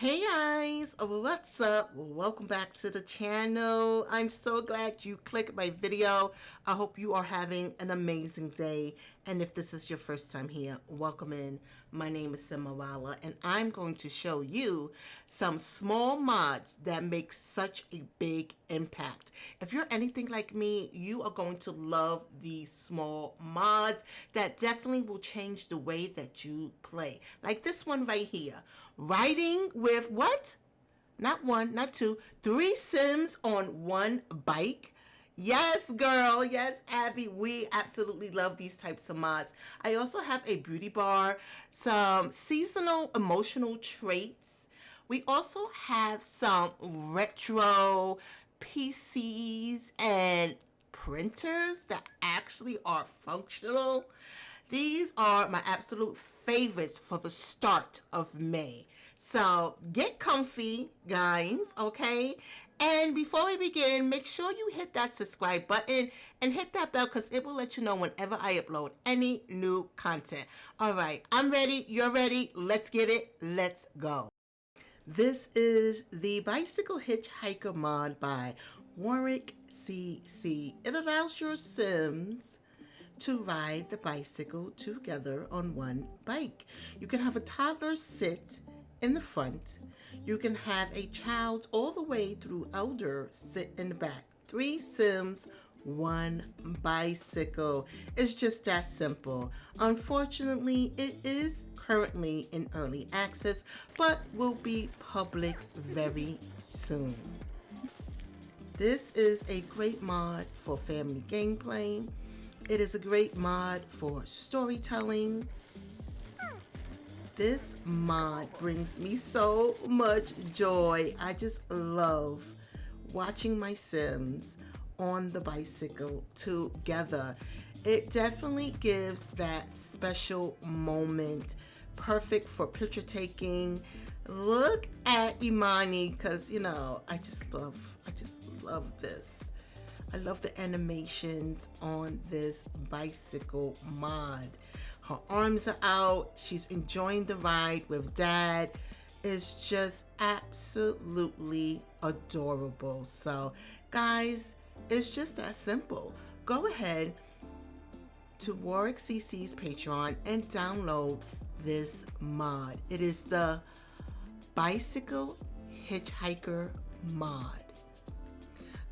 Hey guys, what's up? Welcome back to the channel. I'm so glad you clicked my video. I hope you are having an amazing day. And if this is your first time here, welcome in. My name is Simawala and I'm going to show you some small mods that make such a big impact. If you're anything like me, you are going to love these small mods that definitely will change the way that you play. Like this one right here. Riding with what? Not one, not two, three Sims on one bike. Yes, girl. Yes, Abby. We absolutely love these types of mods. I also have a beauty bar, some seasonal emotional traits. We also have some retro PCs and printers that actually are functional. These are my absolute favorites for the start of May. So get comfy, guys, okay? And before we begin, make sure you hit that subscribe button and hit that bell because it will let you know whenever I upload any new content. All right, I'm ready. You're ready. Let's get it. Let's go. This is the Bicycle Hitchhiker mod by Warwick CC. It allows your Sims to ride the bicycle together on one bike. You can have a toddler sit in the front. You can have a child all the way through elder sit in the back. Three Sims, one bicycle. It's just that simple. Unfortunately, it is currently in early access, but will be public very soon. This is a great mod for family gameplay. It is a great mod for storytelling. This mod brings me so much joy. I just love watching my Sims on the bicycle together. It definitely gives that special moment, perfect for picture taking. Look at Imani, because I just love this. I love the animations on this bicycle mod. Her arms are out. She's enjoying the ride with Dad. It's just absolutely adorable. So, guys, it's just that simple. Go ahead to Warwick CC's Patreon and download this mod. It is the Bicycle Hitchhiker mod.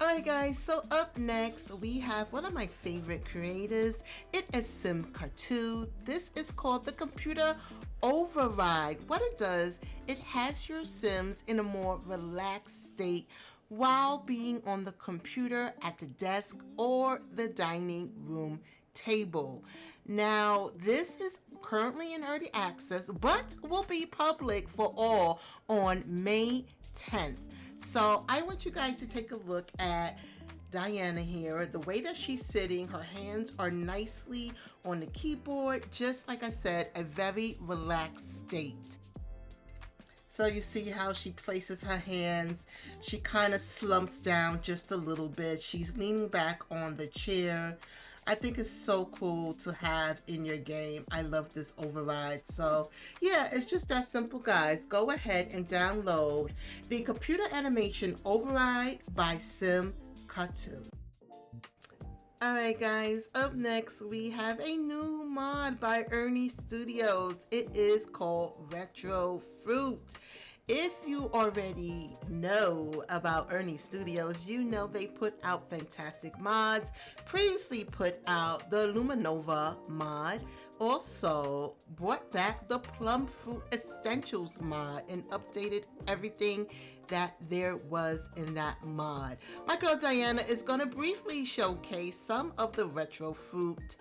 Alright guys, so up next we have one of my favorite creators. It is SimCartoon. This is called the Computer Override. What it does, it has your Sims in a more relaxed state while being on the computer at the desk or the dining room table. Now, this is currently in early access, but will be public for all on May 10th. So I want you guys to take a look at Diana here. The way that she's sitting, her hands are nicely on the keyboard. Just like I said, a very relaxed state. So you see how she places her hands. She kind of slumps down just a little bit. She's leaning back on the chair. I think it's so cool to have in your game. I love this override. So yeah, it's just that simple, guys. Go ahead and download the Computer Animation Override by SimCartoon. Alright guys, up next we have a new mod by Ernie Studios. It is called Retro Fruit. If you already know about Ernie Studios, you know they put out fantastic mods. Previously put out the Luminova mod. Also brought back the Plum Fruit Essentials mod and updated everything that there was in that mod. My girl Diana is going to briefly showcase some of the retro fruit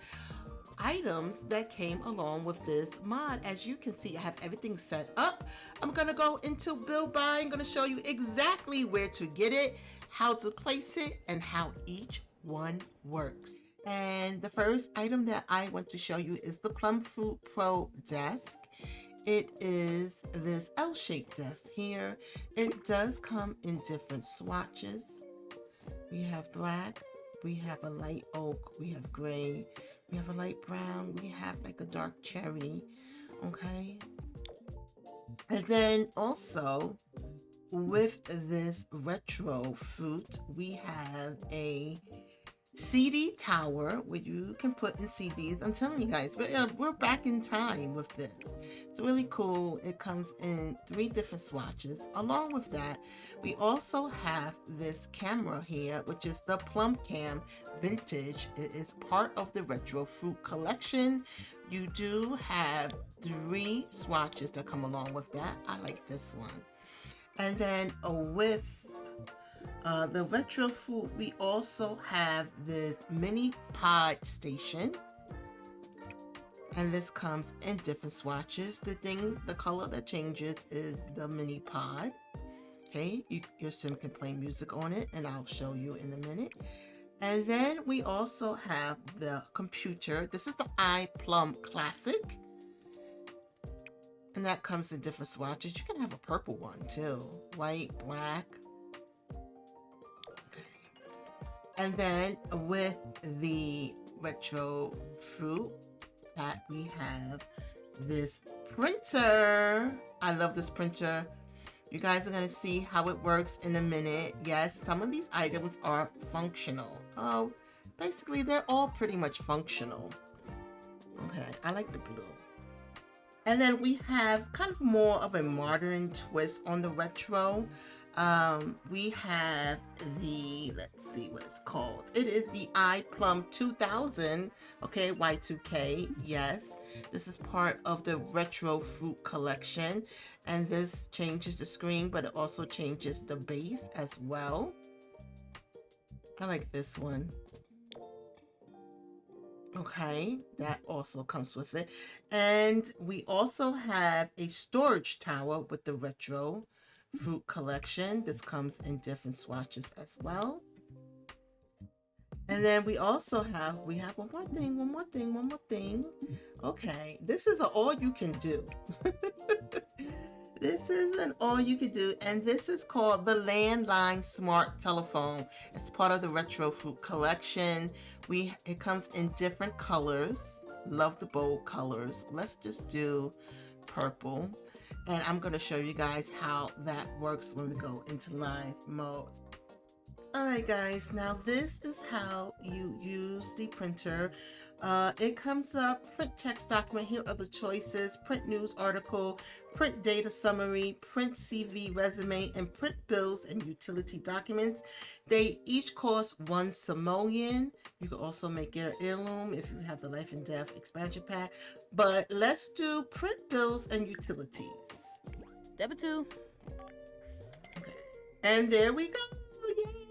items that came along with this mod. As you can see, I have everything set up. I'm going to go into Build By. I'm going to show you exactly where to get it, how to place it, and how each one works. And the first item that I want to show you is the Plum Fruit Pro Desk. It is this L-shaped desk here. It does come in different swatches. We have black, we have a light oak, we have gray, we have a light brown, we have like a dark cherry, okay? And then also with this retro fruit, we have a CD tower where you can put in CDs. I'm telling you guys, we're back in time with this. It's really cool. It comes in 3 different swatches. Along with that, we also have this camera here, which is the Plum Cam Vintage. It is part of the Retro Fruit collection. You do have 3 swatches that come along with that. I like this one. And then with the retro fruit, we also have this mini pod station, and this comes in different swatches. The color that changes is the mini pod. Okay, your sim can play music on it, and I'll show you in a minute. And then we also have the computer. This is the iPlum Classic, and that comes in different swatches. You can have a purple one too, white, black. And then with the retro fruit, that we have this printer. I love this printer. You guys are going to see how it works in a minute. Yes, some of these items are functional. Oh, basically they're all pretty much functional. Okay, I like the blue. And then we have kind of more of a modern twist on the retro. We have the, let's see what it's called. It is the iPlum 2000, okay, Y2K, yes. This is part of the Retro Fruit collection, and this changes the screen, but it also changes the base as well. I like this one. Okay, that also comes with it. And we also have a storage tower with the Retro Fruit collection. This comes in different swatches as well. And then we also have, one more thing. Okay, this is an all you can do. This is an all you can do, and this is called the Landline Smart Telephone. It's part of the Retro Fruit collection. It comes in different colors. Love the bold colors. Let's just do purple. And I'm going to show you guys how that works when we go into live mode. Alright guys, now this is how you use the printer. It comes up, print text document, here are the choices, print news article, print data summary, print CV resume, and print bills and utility documents. They each cost 1 simoleon. You can also make your heirloom if you have the Life and Death expansion pack. But let's do print bills and utilities. Debit 2. Okay, and there we go. Yay!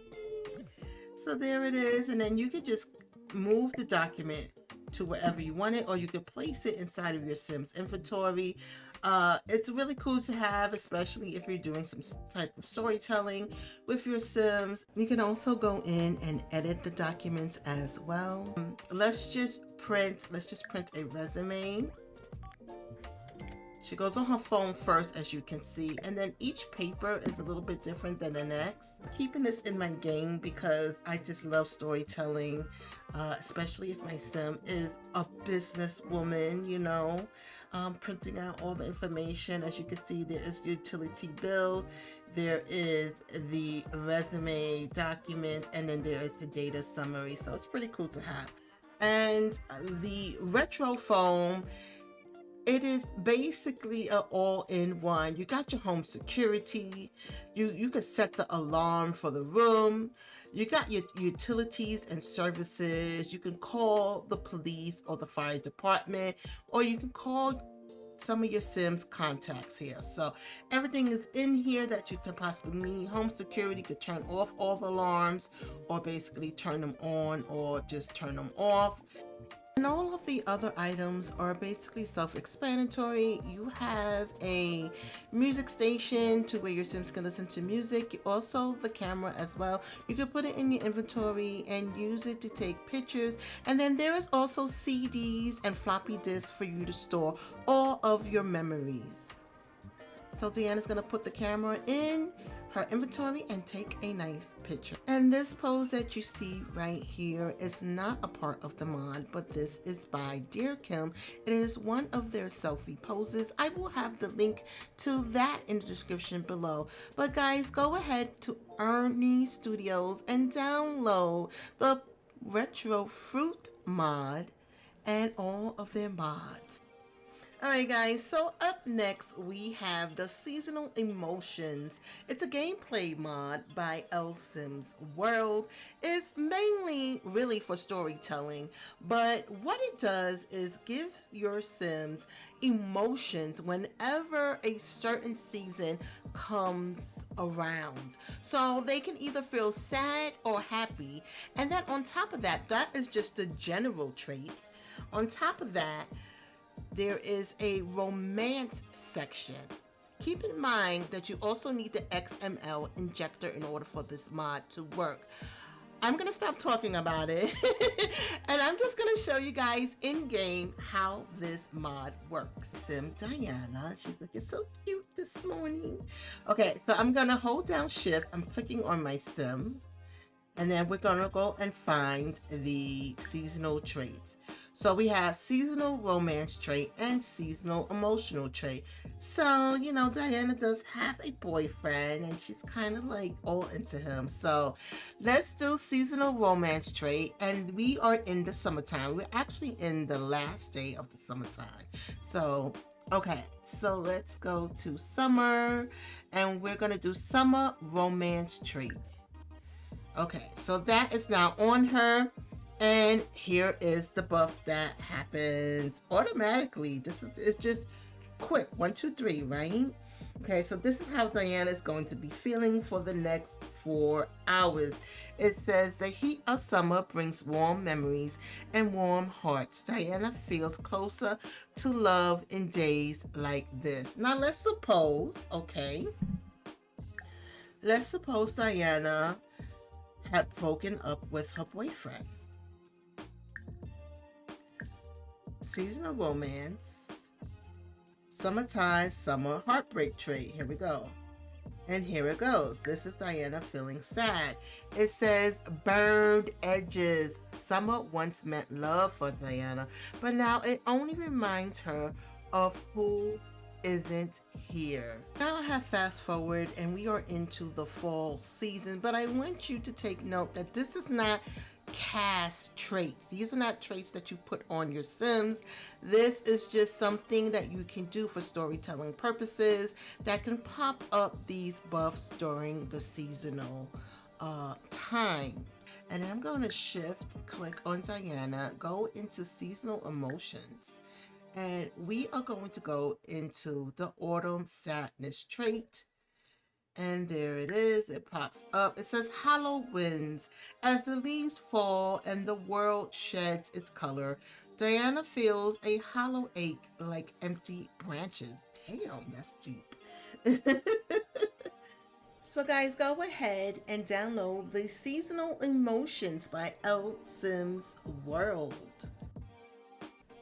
So there it is, and then you can just move the document to wherever you want it, or you can place it inside of your Sims inventory. It's really cool to have, especially if you're doing some type of storytelling with your Sims. You can also go in and edit the documents as well. Let's just print a resume. She goes on her phone first, as you can see, and then each paper is a little bit different than the next. Keeping this in my game because I just love storytelling, especially if my sim is a businesswoman, you know. Printing out all the information. As you can see, there is utility bill, there is the resume document, and then there is the data summary. So it's pretty cool to have. And the retro foam, it is basically an all-in-one. You got your home security. You can set the alarm for the room. You got your utilities and services. You can call the police or the fire department, or you can call some of your Sims contacts here. So everything is in here that you can possibly need. Home security could turn off all the alarms, or basically turn them on, or just turn them off. And all of the other items are basically self-explanatory. You have a music station to where your Sims can listen to music. Also the camera as well. You can put it in your inventory and use it to take pictures. And then there is also CDs and floppy disks for you to store all of your memories. So Deanna's going to put the camera in her inventory and take a nice picture. And this pose that you see right here is not a part of the mod, but this is by Dear Kim. It is one of their selfie poses. I will have the link to that in the description below. But guys, go ahead to Ernie Studios and download the Retro Fruit mod and all of their mods. Alright guys, so up next we have the Seasonal Emotions. It's a gameplay mod by Sims World. It's mainly really for storytelling, but what it does is give your Sims emotions whenever a certain season comes around. So they can either feel sad or happy, and then on top of that, that is just the general traits. On top of that, there is a romance section. Keep in mind that you also need the XML injector in order for this mod to work. I'm going to stop talking about it and I'm just going to show you guys in game how this mod works. Sim Diana, she's looking so cute this morning. Okay, so I'm going to hold down shift. I'm clicking on my sim, and then we're going to go and find the seasonal traits. So we have seasonal romance trait and seasonal emotional trait. So, you know, Diana does have a boyfriend and she's kind of like all into him. So let's do seasonal romance trait, and we are in the summertime. We're actually in the last day of the summertime. So, okay, so let's go to summer and we're going to do summer romance trait. Okay, so that is now on her. And here is the buff that happens automatically. This is, it's just quick. 1, 2, 3, right? Okay, so this is how Diana is going to be feeling for the next 4 hours. It says the heat of summer brings warm memories and warm hearts. Diana feels closer to love in days like this. Now let's suppose, okay, let's suppose Diana had broken up with her boyfriend. Seasonal romance, summertime, summer heartbreak trait. Here we go. And here it goes. This is Diana feeling sad. It says burned edges. Summer once meant love for Diana, but now it only reminds her of who isn't here. Now I have fast forward and we are into the fall season, but I want you to take note that this is not cast traits. These are not traits that you put on your Sims. This is just something that you can do for storytelling purposes that can pop up these buffs during the seasonal time. And I'm going to shift click on Diana, go into seasonal emotions, and we are going to go into the autumn sadness trait. And there it is. It pops up. It says hollow winds. As the leaves fall and the world sheds its color, Diana feels a hollow ache like empty branches. Damn, that's deep. So guys, go ahead and download the Seasonal Emotions by Sims World.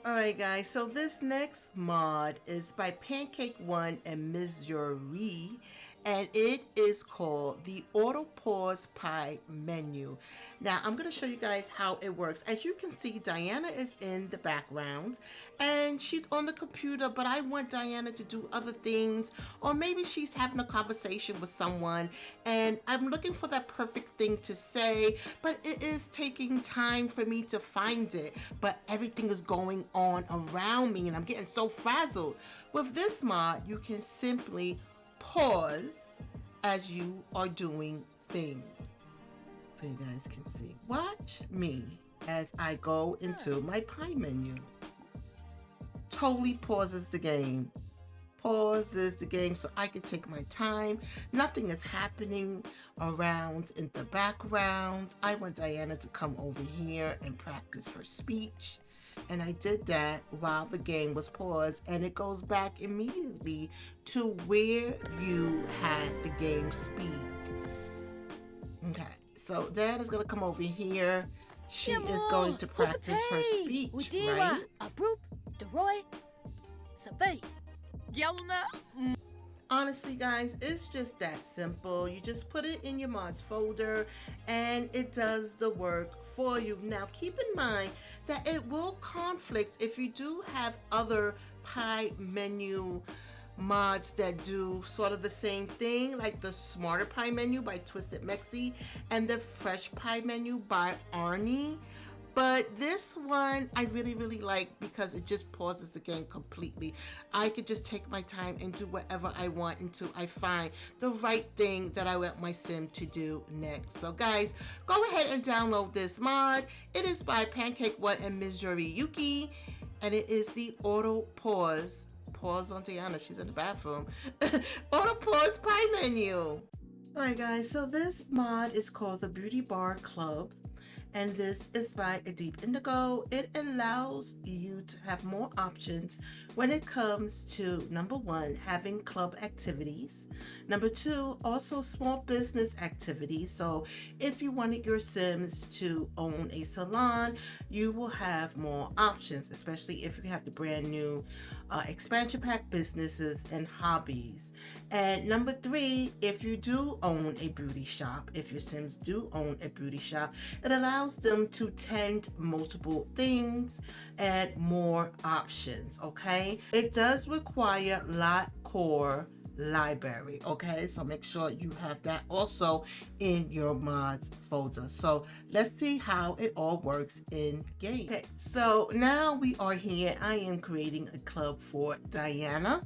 Alright guys, so this next mod is by Pancake One and Missouri, and it is called the Auto Pause Pie Menu. Now I'm going to show you guys how it works. As you can see, Diana is in the background and she's on the computer, but I want Diana to do other things, or maybe she's having a conversation with someone and I'm looking for that perfect thing to say, but it is taking time for me to find it, but everything is going on around me and I'm getting so frazzled. With this mod, you can simply pause as you are doing things. So you guys can see. Watch me as I go into my pie menu. Totally pauses the game. Pauses the game so I can take my time. Nothing is happening around in the background. I want Diana to come over here and practice her speech. And I did that while the game was paused, and it goes back immediately to where you had the game speed. Okay, so Diana's gonna come over here. She is going to practice her speech, right? Honestly, guys, it's just that simple. You just put it in your mods folder and it does the work for you. Now, keep in mind that it will conflict if you do have other pie menu mods that do sort of the same thing, like the Smarter Pie Menu by Twisted Mexi and the Fresh Pie Menu by Arnie. But this one I really, really like because it just pauses the game completely. I could just take my time and do whatever I want until I find the right thing that I want my sim to do next. So guys, go ahead and download this mod. It is by Pancake One and Missouri Yuki, and it is the auto pause. Pause on Diana, she's in the bathroom. Auto pause pie menu. Alright guys, so this mod is called the Beauty Bar Club, and this is by A Deep Indigo. It allows you to have more options when it comes to, number one, having club activities. Number two, also small business activities. So if you wanted your Sims to own a salon, you will have more options, especially if you have the brand new expansion pack businesses and hobbies. And number three, if you do own a beauty shop, if your Sims do own a beauty shop, it allows them to tend multiple things and more options, okay? It does require lot core library, okay? So make sure you have that also in your mods folder. So let's see how it all works in game. Okay, so now we are here. I am creating a club for Diana.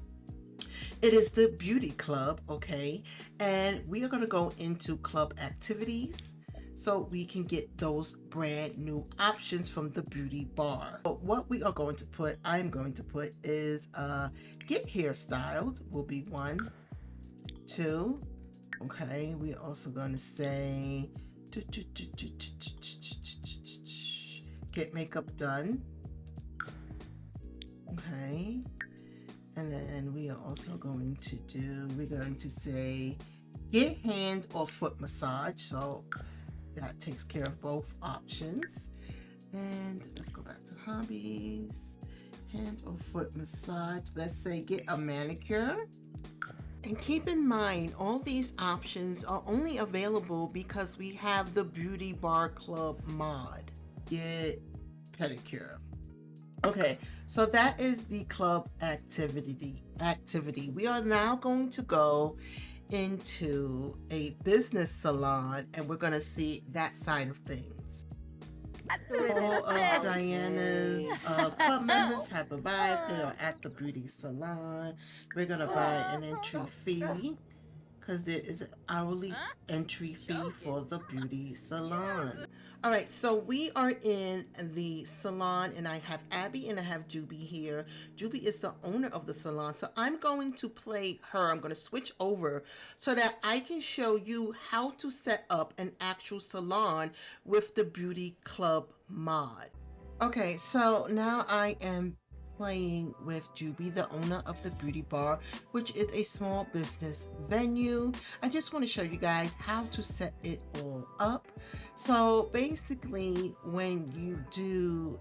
It is the beauty club, okay? And we are going to go into club activities so we can get those brand new options from the beauty bar. But what we are going to put, I'm going to put is get hairstyled will be 1, 2. Okay, we're also going to say get makeup done. Okay. And then we are also going to we're going to say get hand or foot massage. So that takes care of both options. And let's go back to hobbies. Hand or foot massage. Let's say get a manicure. And keep in mind, all these options are only available because we have the Beauty Bar Club mod. Get pedicure. Okay, so that is the club activity. We are now going to go into a business salon and we're going to see that side of things. All of Diana's club members have arrived. They are at the beauty salon. We're going to buy an entry fee because there is an hourly entry fee for the beauty salon. All right, so we are in the salon and I have Abby and I have Juby here. Juby is the owner of the salon, so I'm going to play her. I'm going to switch over so that I can show you how to set up an actual salon with the Beauty Club mod. Okay, so now I am playing with Juby, the owner of the beauty bar, which is a small business venue. I just want to show you guys how to set it all up. So basically, when you do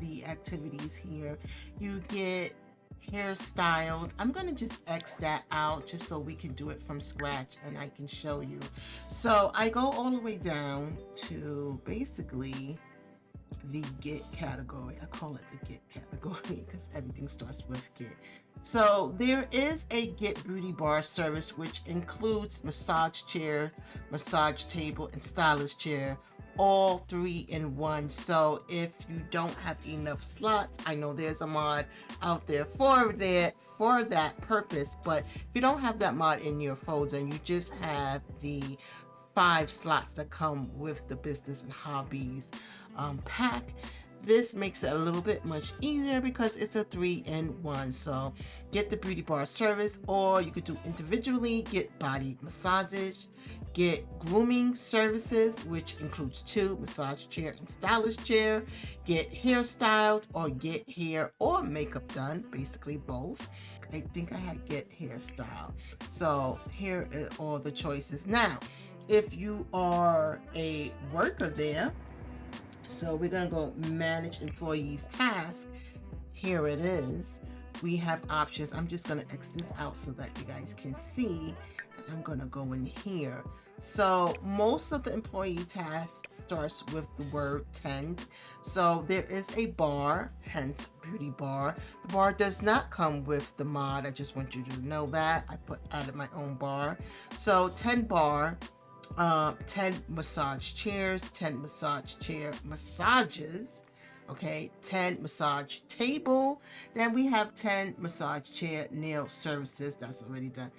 the activities here, you get hairstyled. I'm going to just X that out just so we can do it from scratch and I can show you. So I go all the way down to basically the get category. I call it the get category because everything starts with get. So there is a get beauty bar service which includes massage chair, massage table, and stylist chair, all 3 in 1. So if you don't have enough slots, I know there's a mod out there for that purpose, but if you don't have that mod in your folder and you just have the 5 slots that come with the business and hobbies pack, this makes it a little bit much easier because it's a 3 in 1. So get the beauty bar service, or you could do individually, get body massages, get grooming services, which includes 2 massage chair and stylist chair, get hairstyled, or get hair or makeup done, basically both. I think I had get hairstyle. So here are all the choices. Now, if you are a worker there, so we're going to go manage employees task. Here it is. we have options. I'm just going to X this out so that you guys can see. And I'm going to go in here. So most of the employee tasks starts with the word tend. So there is a bar, hence beauty bar. The bar does not come with the mod. I just want you to know that. I added my own bar. So 10 bar, 10 massage chairs, 10 massage chair massages. Okay, 10 massage table. Then we have 10 massage chair nail services. That's already done.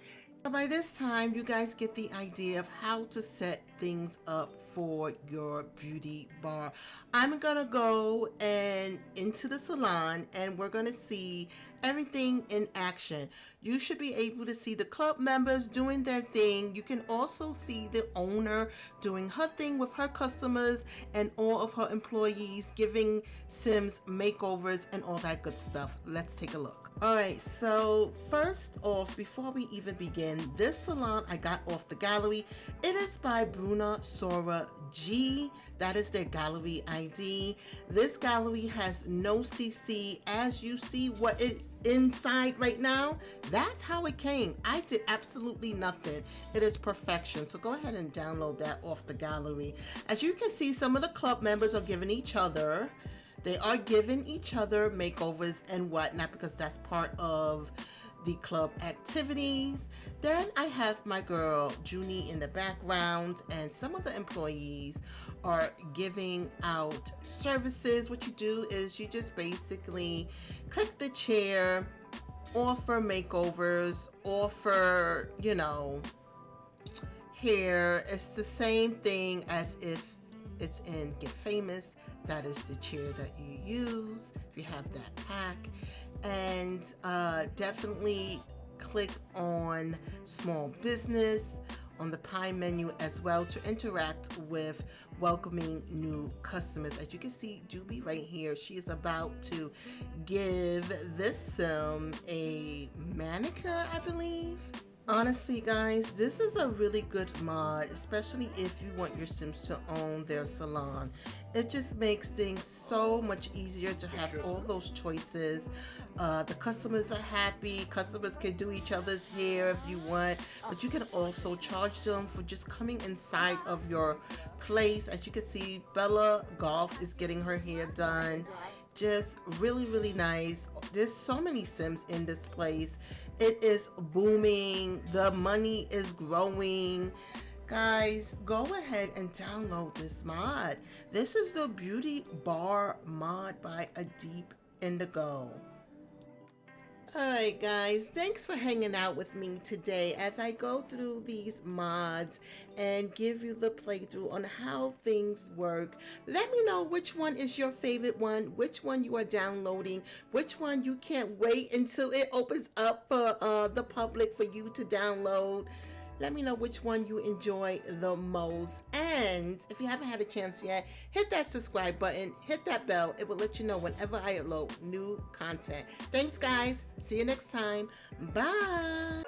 So by this time, you guys get the idea of how to set things up for your beauty bar. I'm gonna go into the salon and we're gonna see everything in action. You should be able to see the club members doing their thing. You can also see the owner doing her thing with her customers and all of her employees giving Sims makeovers and all that good stuff. Let's take a look. All right, so first off, before we even begin, this salon I got off the gallery. It is by BrunaSouzaG. That is their gallery ID. This gallery has no CC. As you see what is inside right now, that's how it came. I did absolutely nothing. It is perfection. So go ahead and download that off the gallery. As you can see, some of the club members are giving each other makeovers and whatnot because that's part of the club activities. Then I have my girl Junie in the background, and some of the employees are giving out services. What you do is you just basically click the chair, offer makeovers, offer, hair. It's the same thing as if it's in Get Famous. That is the chair that you use if you have that pack. And definitely click on small business on the pie menu as well to interact with welcoming new customers. As you can see, Juby right here, she is about to give this sim a manicure, I believe. Honestly, guys, this is a really good mod, especially if you want your Sims to own their salon. It just makes things so much easier to have all those choices. The customers are happy. Customers can do each other's hair if you want, but you can also charge them for just coming inside of your place. As you can see, Bella Golf is getting her hair done. Just really, really nice. There's so many Sims in this place. It is booming. The money is growing. Guys, go ahead and download this mod. This is the Beauty Bar mod by A Deep Indigo. Alright guys, thanks for hanging out with me today as I go through these mods and give you the playthrough on how things work. Let me know which one is your favorite one, which one you are downloading, which one you can't wait until it opens up for the public for you to download. Let me know which one you enjoy the most. And if you haven't had a chance yet, hit that subscribe button, hit that bell. It will let you know whenever I upload new content. Thanks, guys. See you next time. Bye.